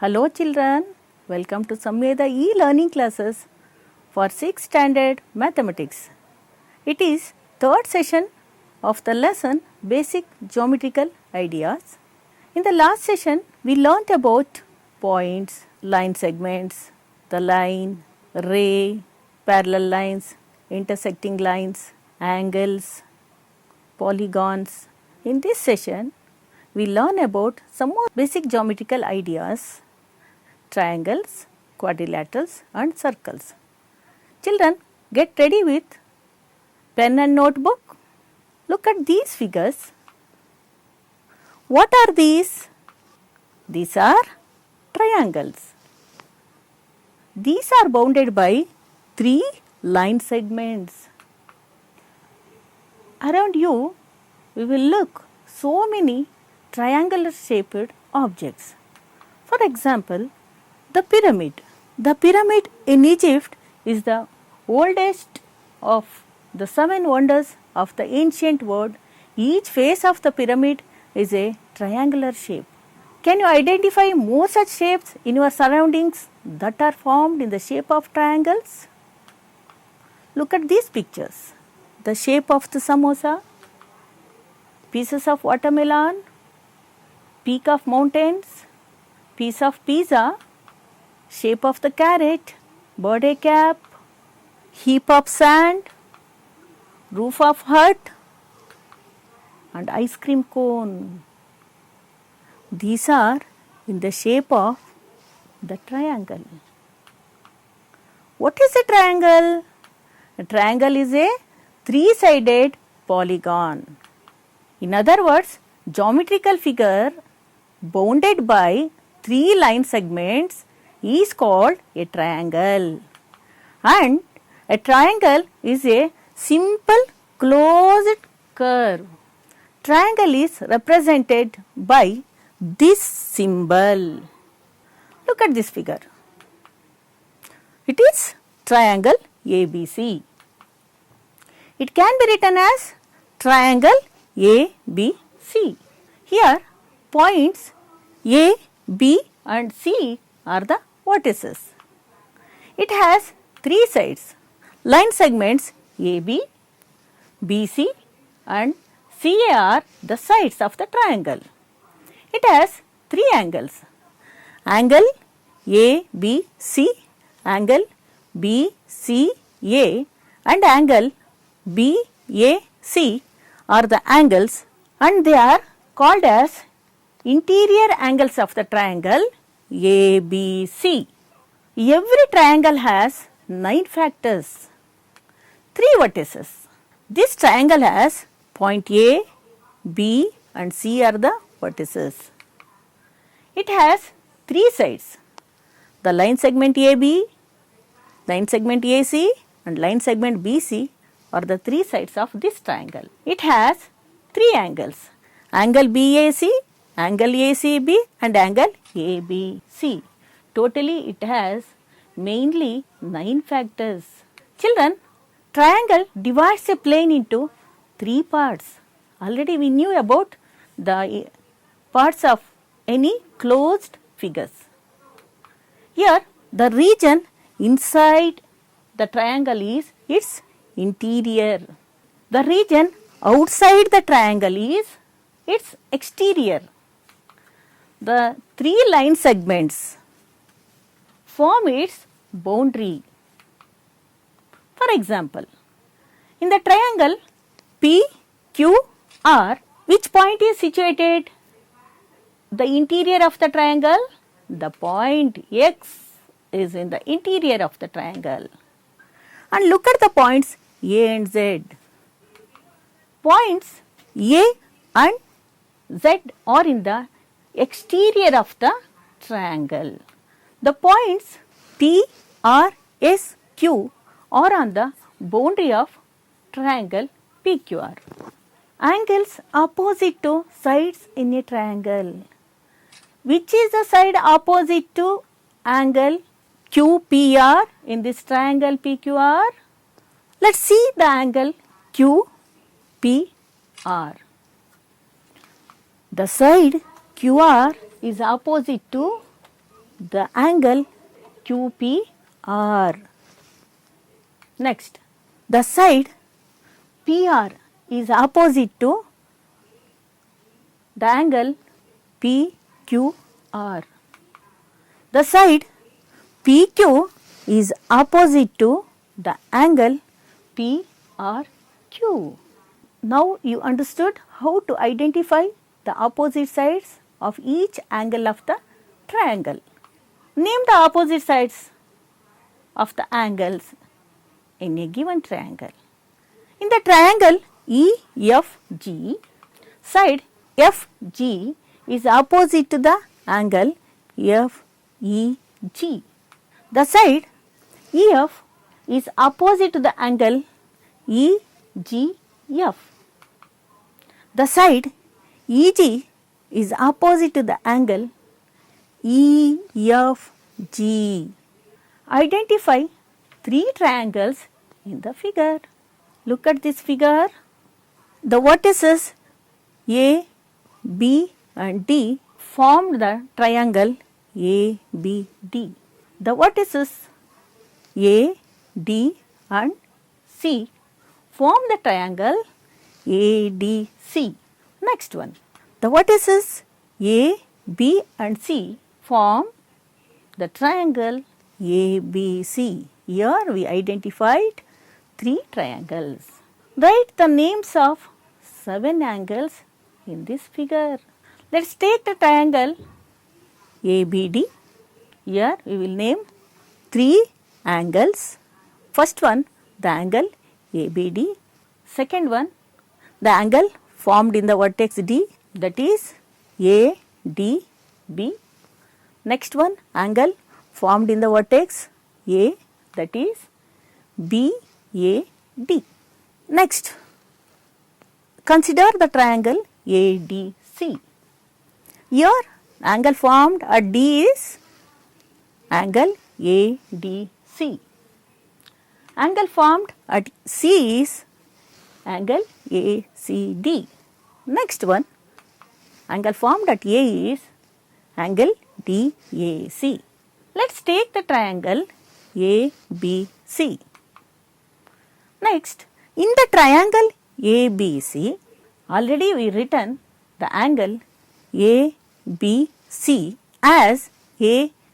Hello children, welcome to Samveda e-learning classes for 6th standard mathematics. It is third session of the lesson basic geometrical ideas. In the last session we learnt about points, line segments, the line, ray, parallel lines, intersecting lines, angles, polygons. In this session we learn about some more basic geometrical ideas, triangles, quadrilaterals and circles. Children, get ready with pen and notebook. Look at these figures. What are these? These are triangles. These are bounded by 3 line segments. Around you, we will look so many triangular shaped objects. For example, the pyramid. The pyramid in Egypt is the oldest of the 7 wonders of the ancient world. Each face of the pyramid is a triangular shape. Can you identify more such shapes in your surroundings that are formed in the shape of triangles? Look at these pictures. The shape of the samosa, pieces of watermelon, peak of mountains, piece of pizza, shape of the carrot, birthday cap, heap of sand, roof of hut and ice cream cone. These are in the shape of the triangle. What is a triangle? A triangle is a 3-sided polygon. In other words, geometrical figure bounded by 3 line segments is called a triangle. And a triangle is a simple closed curve. Triangle is represented by this symbol. Look at this figure. It is triangle ABC. It can be written as triangle ABC. Here points A, B and C are the vertices. It has 3 sides, line segments AB, BC and CA are the sides of the triangle. It has 3 angles, angle ABC, angle BCA and angle BAC are the angles and they are called as interior angles of the triangle ABC. Every triangle has 9 factors, 3 vertices. This triangle has point A, B and C are the vertices. It has 3 sides, the line segment AB, line segment AC and line segment BC are the 3 sides of this triangle. It has 3 angles, angle BAC, angle ACB and angle ABC. Totally it has mainly 9 factors. Children, triangle divides a plane into 3 parts. Already we knew about the parts of any closed figures. Here the region inside the triangle is its interior. The region outside the triangle is its exterior. The 3 line segments form its boundary. For example, in the triangle PQR, which point is situated? The interior of the triangle? The point X is in the interior of the triangle. And look at the points A and Z. Points A and Z are in the exterior of the triangle. The points P, R, S, Q are on the boundary of triangle PQR. Angles opposite to sides in a triangle. Which is the side opposite to angle QPR in this triangle PQR? Let's see the angle QPR. The side QR is opposite to the angle QPR. Next, the side PR is opposite to the angle PQR. The side PQ is opposite to the angle PRQ. Now you understood how to identify the opposite sides of each angle of the triangle. Name the opposite sides of the angles in a given triangle. In the triangle EFG, side FG is opposite to the angle FEG. The side EF is opposite to the angle EGF. The side EG is opposite to the angle EFG. Identify three triangles in the figure. Look at this figure. The vertices A, B and D formed the triangle ABD. The vertices A, D and C form the triangle ADC. Next one. The vertices A, B and C form the triangle ABC. Here we identified three triangles. Write the names of 7 angles in this figure. Let's take the triangle ABD. Here we will name 3 angles. First one, the angle ABD. Second one, the angle formed in the vertex D, that is ADB. Next one, angle formed in the vertex A, that is BAD. Next, consider the triangle ADC. Here, angle formed at D is angle ADC. Angle formed at C is angle ACD. Next one, angle formed at A is angle DAC. Let's take the triangle ABC. Next, in the triangle ABC, already we written the angle ABC as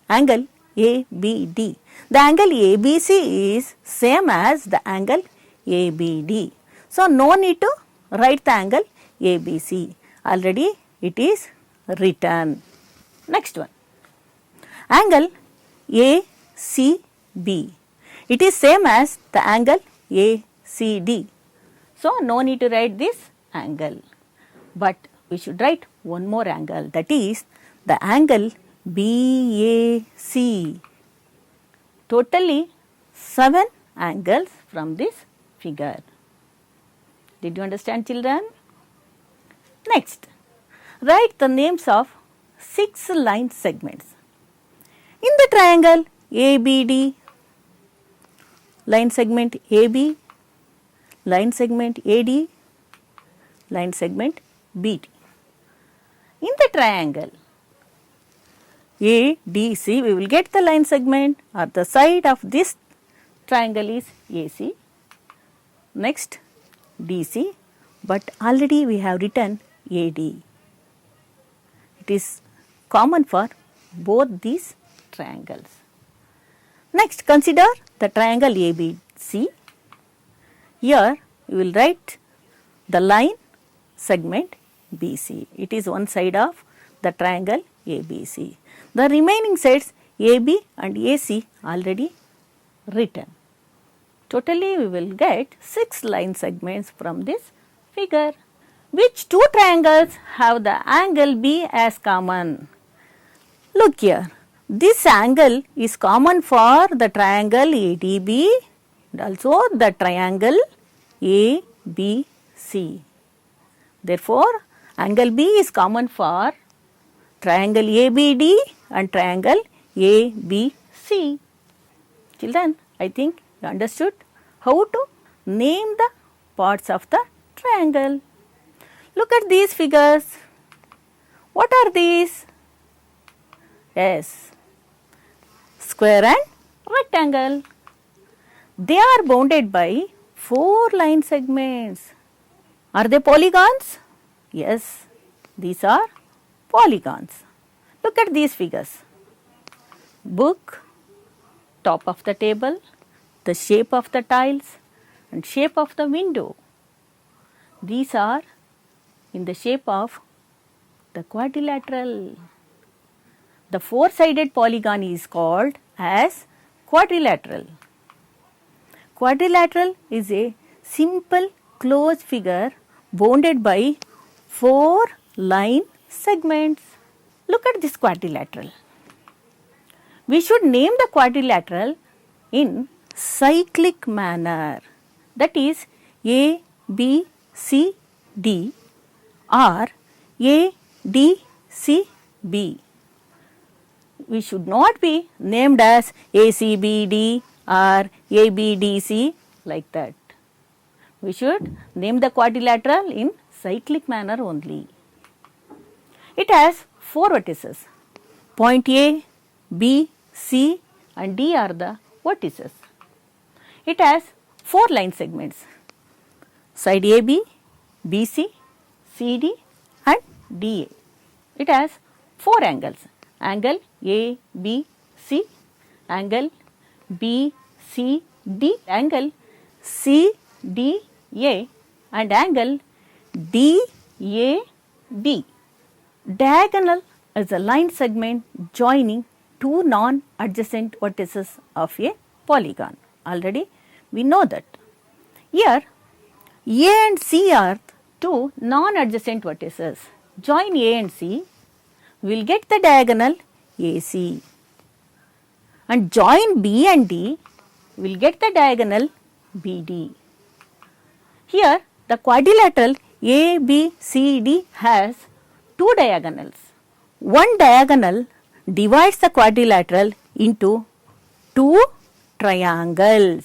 angle ABD. The angle ABC is same as the angle ABD. So, no need to write the angle ABC. Already it is written. Next one. Angle ACB. It is same as the angle ACD. So, no need to write this angle. But we should write one more angle, that is the angle BAC. Totally 7 angles from this figure. Did you understand, children? Next, write the names of 6 line segments. In the triangle ABD, line segment AB, line segment AD, line segment BD. In the triangle ADC, we will get the line segment at the side of this triangle is AC. Next, DC, but already we have written AD. It is common for both these triangles. Next, consider the triangle ABC. Here, we will write the line segment BC. It is one side of the triangle ABC. The remaining sides AB and AC already written. Totally we will get 6 line segments from this figure. Which 2 triangles have the angle B as common? Look here. This angle is common for the triangle ADB and also the triangle ABC. Therefore, angle B is common for triangle ABD and triangle ABC. Children, I think you understood how to name the parts of the triangle. Look at these figures. What are these? Yes, square and rectangle. They are bounded by 4 line segments. Are they polygons? Yes, these are polygons. Look at these figures. Book, top of the table, the shape of the tiles and shape of the window. These are in the shape of the quadrilateral. The 4-sided polygon is called as quadrilateral. Quadrilateral is a simple closed figure bounded by 4 line segments. Look at this quadrilateral. We should name the quadrilateral in cyclic manner. That is A, B, C, D or A, D, C, B. We should not be named as ACBD or ABDC like that. We should name the quadrilateral in cyclic manner only. It has 4 vertices. Point A, B, C and D are the vertices. It has 4 line segments. Side AB, BC, CD and DA. It has 4 angles. Angle A, B, C, angle B, C, D, angle C, D, A and angle D, A, D. Diagonal is a line segment joining 2 non-adjacent vertices of a polygon. Already we know that. Here A and C are 2 non-adjacent vertices. Join A and C, we will get the diagonal AC. And join B and D, we will get the diagonal BD. Here the quadrilateral ABCD has 2 diagonals. One diagonal divides the quadrilateral into 2 triangles.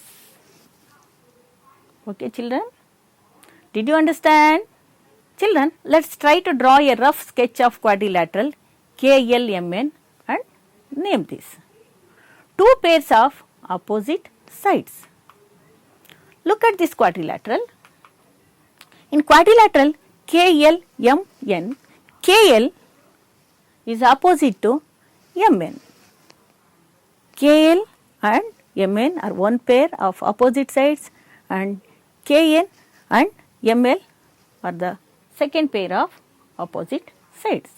Okay, children? Did you understand? Children, let us try to draw a rough sketch of quadrilateral KLMN and name this. 2 pairs of opposite sides. Look at this quadrilateral. In quadrilateral KLMN, KL is opposite to MN. KL and MN are 1 pair of opposite sides and KN and ML are the second pair of opposite sides.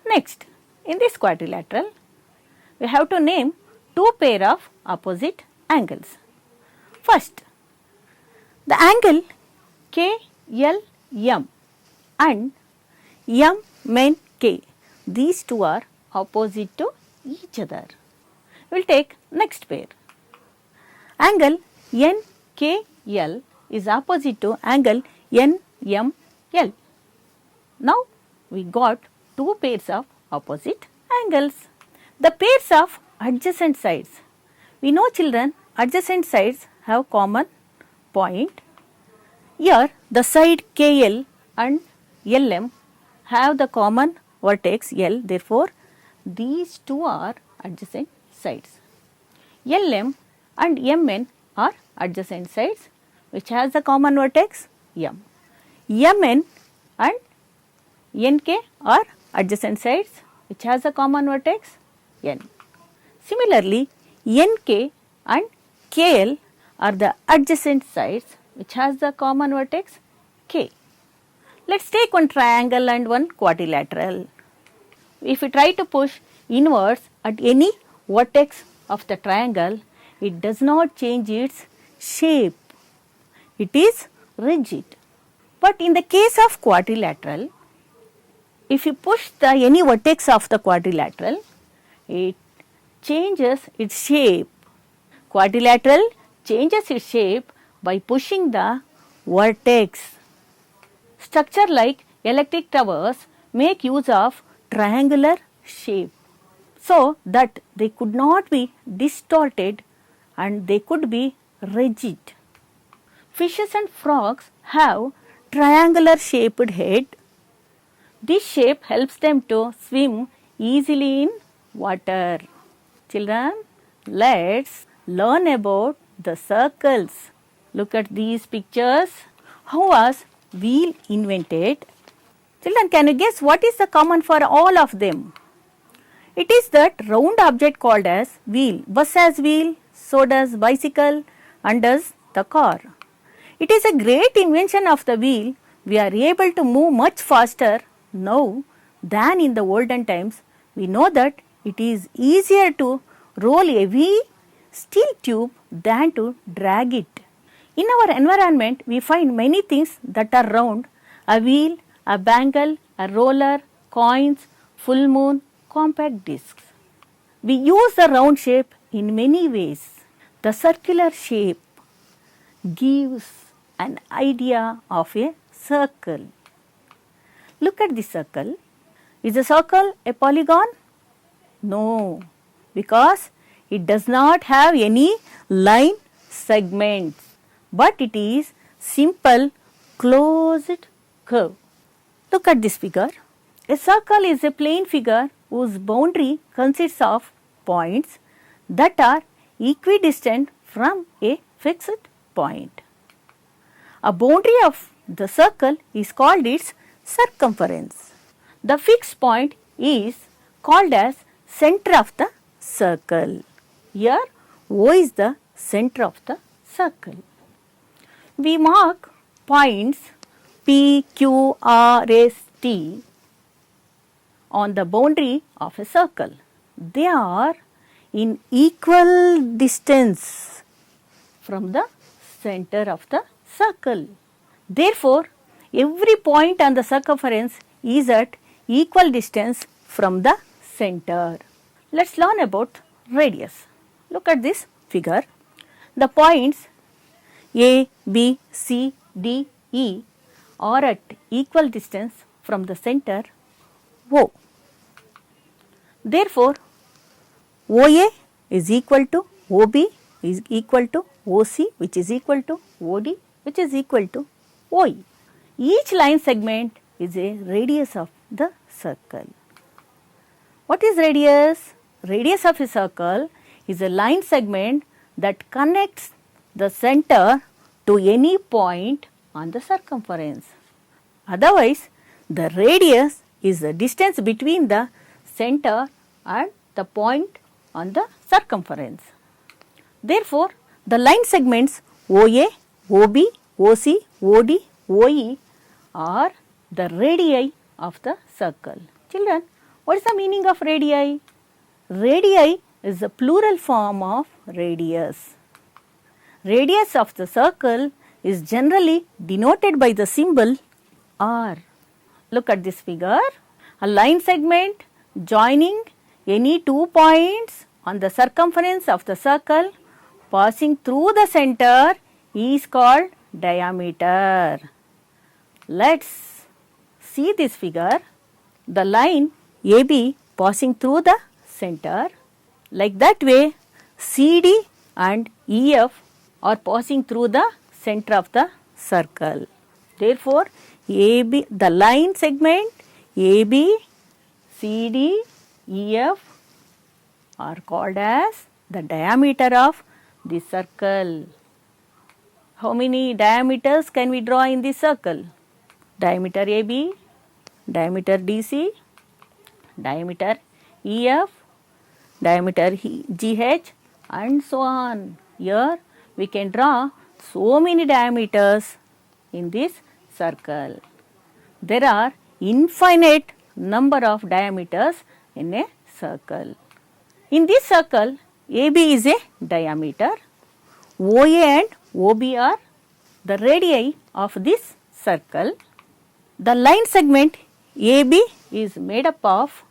Next, in this quadrilateral, we have to name 2 pair of opposite angles. First, the angle KLM and MNK, these 2 are opposite to each other. We will take next pair. Angle NKL is opposite to angle NML. Now we got 2 pairs of opposite angles. The pairs of adjacent sides. We know, children, adjacent sides have common point. Here the side KL and LM have the common vertex L, therefore these 2 are adjacent sides. LM and MN are adjacent sides which has the common vertex M. MN and NK are adjacent sides which has the common vertex N. Similarly, NK and KL are the adjacent sides which has the common vertex K. Let us take one triangle and one quadrilateral. If we try to push inwards at any vertex of the triangle, it does not change its shape. It is rigid. But in the case of quadrilateral, if you push any vertex of the quadrilateral, it changes its shape. Quadrilateral changes its shape by pushing the vertex. Structure like electric towers make use of triangular shape so that they could not be distorted and they could be rigid. Fishes and frogs have triangular shaped head. This shape helps them to swim easily in water. Children, let's learn about the circles. Look at these pictures. How was wheel invented? Children, can you guess what is the common for all of them? It is that round object called as wheel. Bus has wheel, so does bicycle, and does the car. It is a great invention of the wheel. We are able to move much faster now than in the olden times. We know that it is easier to roll a heavy steel tube than to drag it. In our environment, we find many things that are round: a wheel, a bangle, a roller, coins, full moon, compact discs. We use the round shape in many ways. The circular shape gives an idea of a circle. Look at the circle. Is a circle a polygon? No, because it does not have any line segments, but it is simple closed curve. Look at this figure. A circle is a plane figure whose boundary consists of points that are equidistant from a fixed point. A boundary of the circle is called its circumference. The fixed point is called as center of the circle. Here O is the center of the circle. We mark points P, Q, R, S, T on the boundary of a circle. They are in equal distance from the center of the circle. Therefore, every point on the circumference is at equal distance from the center. Let's learn about radius. Look at this figure. The points A, B, C, D, E are at equal distance from the center O. Therefore, OA is equal to OB is equal to OC, which is equal to OD, which is equal to OE. Each line segment is a radius of the circle. What is radius? Radius of a circle is a line segment that connects the center to any point on the circumference. Otherwise, the radius is the distance between the center and the point on the circumference. Therefore, the line segments OA, OB, OC, OD, OE are the radii of the circle. Children, what is the meaning of radii? Radii is the plural form of radius. Radius of the circle is generally denoted by the symbol R. Look at this figure. A line segment joining any two points on the circumference of the circle passing through the center is called diameter. Let's see this figure. The line AB passing through the center. Like that way, CD and EF are passing through the center of the circle. Therefore, AB, the line segment AB, CD, EF are called as the diameter of the circle. How many diameters can we draw in this circle? Diameter AB, diameter DC, diameter EF, diameter GH, and so on. Here we can draw so many diameters in this circle. There are infinite number of diameters in a circle. In this circle, AB is a diameter, OA and OB are the radii of this circle. The line segment AB is made up of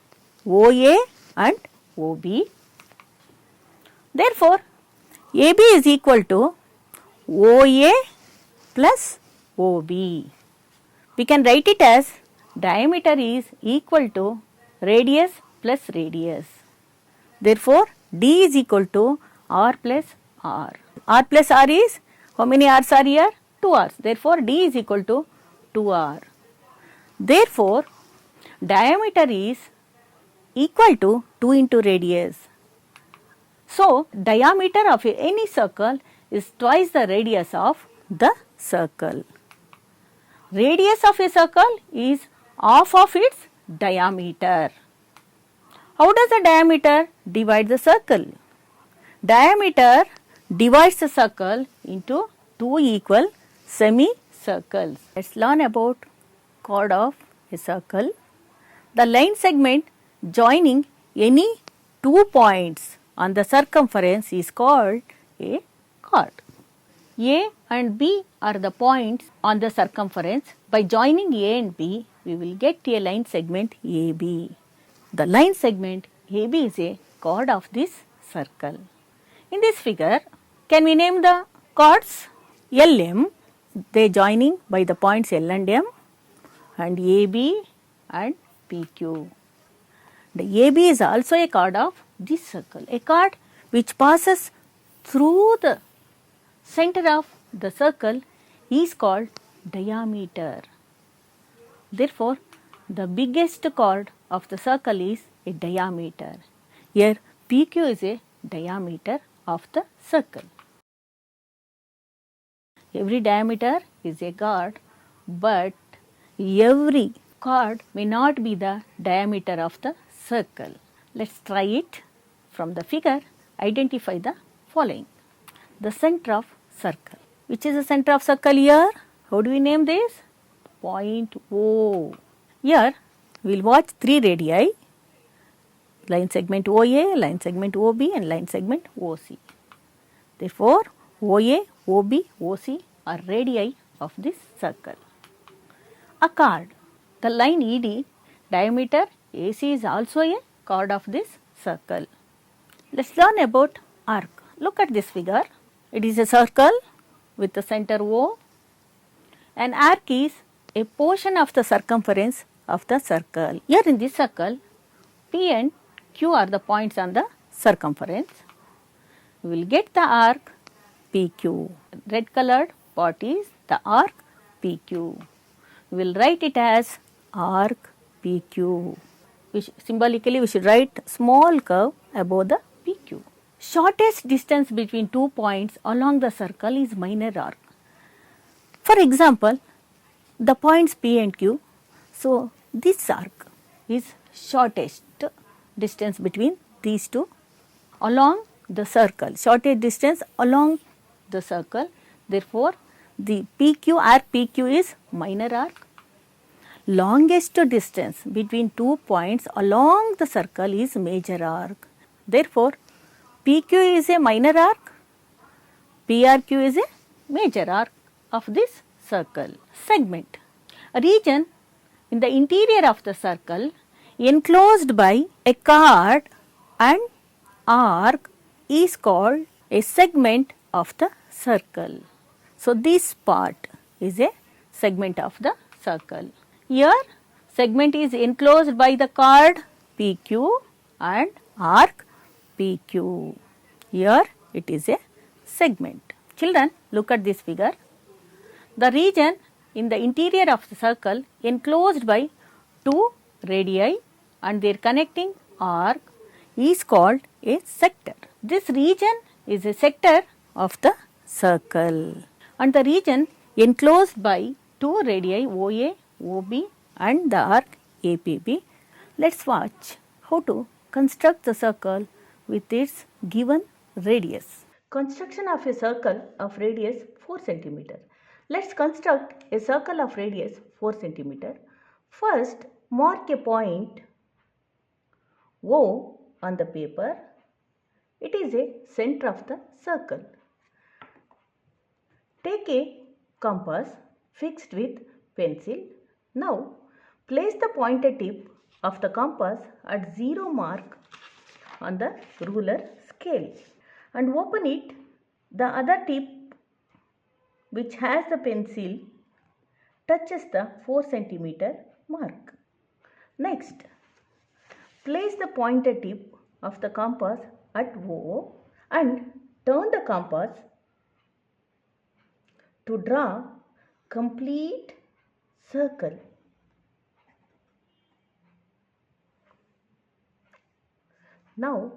OA and OB. Therefore, AB is equal to OA plus OB. We can write it as diameter is equal to radius plus radius. Therefore, D is equal to R plus R. R plus R is, how many R's are here? 2 R's. Therefore, D is equal to 2R. Therefore, diameter is equal to 2 into radius. So, diameter of any circle is twice the radius of the circle. Radius of a circle is half of its diameter. How does the diameter divide the circle? Diameter divides the circle into two equal semicircles. Let's learn about chord of a circle. The line segment joining any 2 points on the circumference is called a chord. A and B are the points on the circumference. By joining A and B, we will get a line segment AB. The line segment AB is a chord of this circle. In this figure, can we name the chords? LM, they joining by the points L and M, and AB and PQ. The AB is also a chord of this circle, a chord which passes through the center of the circle is called diameter. Therefore, the biggest chord of the circle is a diameter. Here PQ is a diameter of the circle. Every diameter is a chord, but every chord may not be the diameter of the circle. Let's try it. From the figure, identify the following. The center of circle. Which is the center of circle here? How do we name this? Point O. Here we will watch three radii, line segment OA, line segment OB and line segment OC. Therefore, OA, OB, OC are radii of this circle. A chord. The line ED, diameter AC is also a chord of this circle. Let's learn about arc. Look at this figure. It is a circle with the center O. An arc is a portion of the circumference of the circle. Here in this circle, P and Q are the points on the circumference. We will get the arc PQ. Red colored part is the arc PQ. We will write it as arc PQ. Symbolically we should write small curve above the PQ. Shortest distance between 2 points along the circle is minor arc. For example, the points P and Q. So, this arc is shortest distance between these two along the circle. Shortest distance along the circle. Therefore, the PQ arc PQ is minor arc. Longest distance between 2 points along the circle is major arc. Therefore, PQ is a minor arc, PRQ is a major arc of this circle. Segment. A region in the interior of the circle enclosed by a chord and arc is called a segment of the circle. So, this part is a segment of the circle. Here, segment is enclosed by the chord PQ and arc PQ. Here, it is a segment. Children, look at this figure. The region in the interior of the circle enclosed by two radii and their connecting arc is called a sector. This region is a sector of the circle, and the region enclosed by two radii OA, OB and the arc APB. Let's watch how to construct the circle with its given radius. Construction of a circle of radius 4 cm. Let's construct a circle of radius 4 cm. First, mark a point O on the paper. It is a center of the circle. Take a compass fixed with pencil. Now, place the pointer tip of the compass at 0 mark on the ruler scale and open it. The other tip which has the pencil touches the 4 cm mark. Next, place the pointer tip of the compass at O and turn the compass to draw complete circle. Now,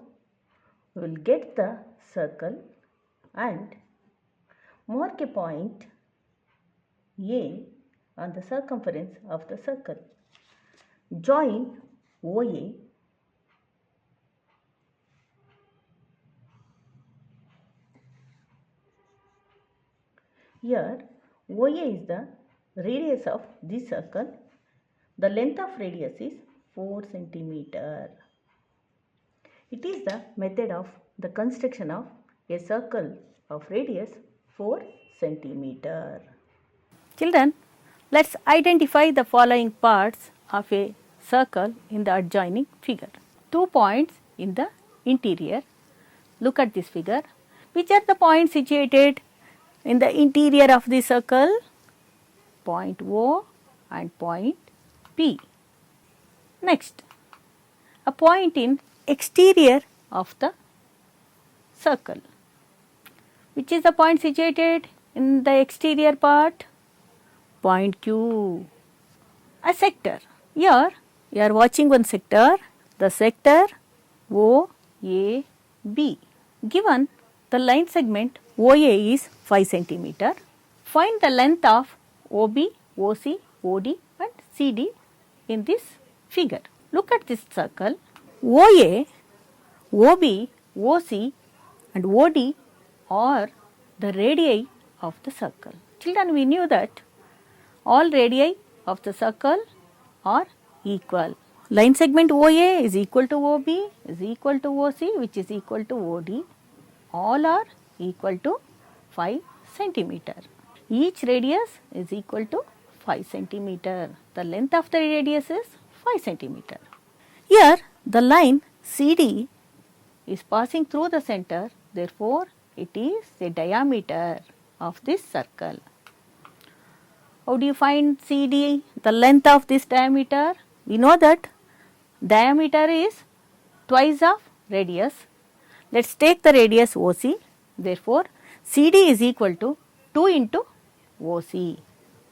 we will get the circle and mark a point A on the circumference of the circle. Join OA here. OA is the radius of this circle. The length of radius is 4 centimeter. It is the method of the construction of a circle of radius 4 centimeter. Children, let's identify the following parts of a circle in the adjoining figure. 2 points in the interior. Look at this figure. Which are the points situated in the interior of the circle? Point O and point P. Next, a point in exterior of the circle. Which is the point situated in the exterior part? Point Q. A sector. Here you are watching one sector, the sector OAB. Given the line segment OA is 5 centimeter, find the length of OB, OC, OD and CD in this figure. Look at this circle. OA, OB, OC and OD are the radii of the circle. Children, we knew that all radii of the circle are equal. Line segment OA is equal to OB is equal to OC, which is equal to OD. All are equal to 5 centimeter. Each radius is equal to 5 centimeter. The length of the radius is 5 centimeter. Here the line CD is passing through the center, therefore it is the diameter of this circle. How do you find CD, the length of this diameter? We know that diameter is twice of radius. Let's take the radius OC, therefore CD is equal to 2 into OC.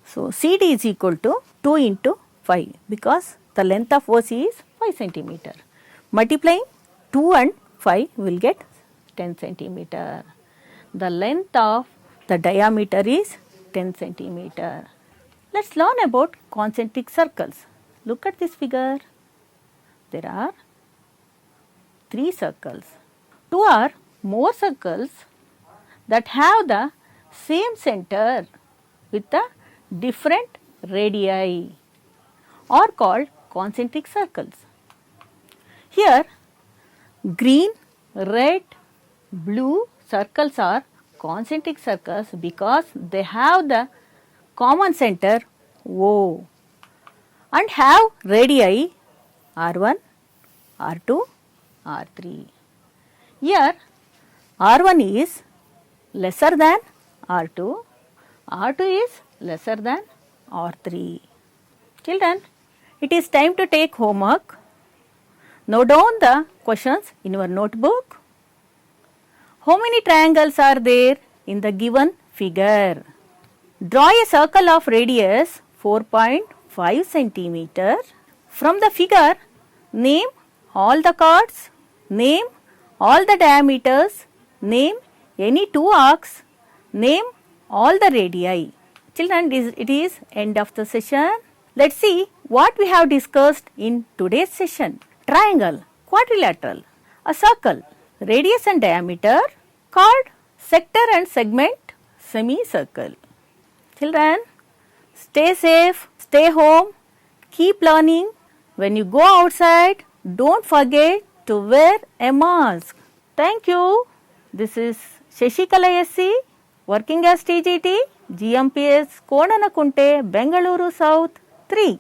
So CD is equal to 2 into 5 because the length of OC is 5 centimeter. Multiplying 2 and 5 will get 10 centimeter. The length of the diameter is 10 centimeter. Let's learn about concentric circles. Look at this figure. There are 3 circles. 2 or more circles that have the same center with the different radii are called concentric circles. Here green, red, blue circles are concentric circles because they have the common center O and have radii R1, R2, R3. Here R1 is lesser than R2, R2 is lesser than R3. Children, it is time to take homework. Note down the questions in your notebook. How many triangles are there in the given figure? Draw a circle of radius 4.5 centimeter. From the figure, name all the chords, name all the diameters, name any 2 arcs, name all the radii. Children, it is end of the session. Let's see what we have discussed in today's session. Triangle, quadrilateral, a circle, radius and diameter, chord, sector and segment, semicircle. Children, stay safe, stay home, keep learning. When you go outside, don't forget to wear a mask. Thank you. This is Shashikala SC, working as TGT, GMPS Kodanakunte, Bengaluru South 3.